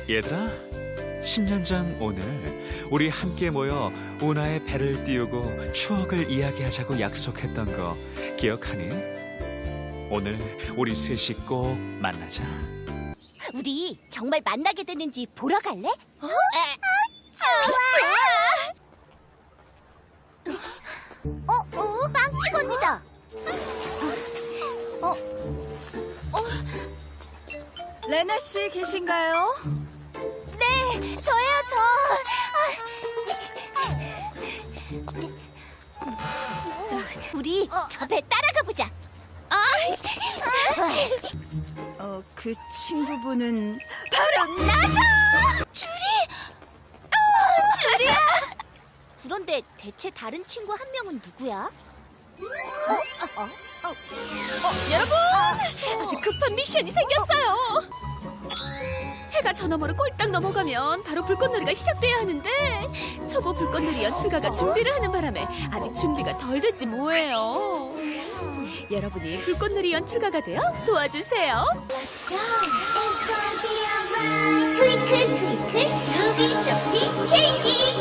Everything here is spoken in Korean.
얘들아, 10년 전 오늘 우리 함께 모여 운하의 배를 띄우고 추억을 이야기하자고 약속했던 거 기억하니? 오늘 우리 셋이 꼭 만나자. 우리 정말 만나게 되는지 보러 갈래? 좋아. 빵집 언니다. 레나 씨 계신가요? 네, 저예요, 저. 우리 저 배 따라가 보자. 그 친구분은 바로 나다! 주리야! 그런데 대체 다른 친구 한 명은 누구야? 여러분! 아주 급한 미션이 생겼어요! 해가 저 너머로 꼴딱 넘어가면 바로 불꽃놀이가 시작돼야 하는데 초보 불꽃놀이 연출가가 준비를 하는 바람에 아직 준비가 덜 됐지 뭐예요. 여러분이 불꽃놀이 연출가가 되어 도와주세요. 트윙클 트윙클 루비 소피 체인지.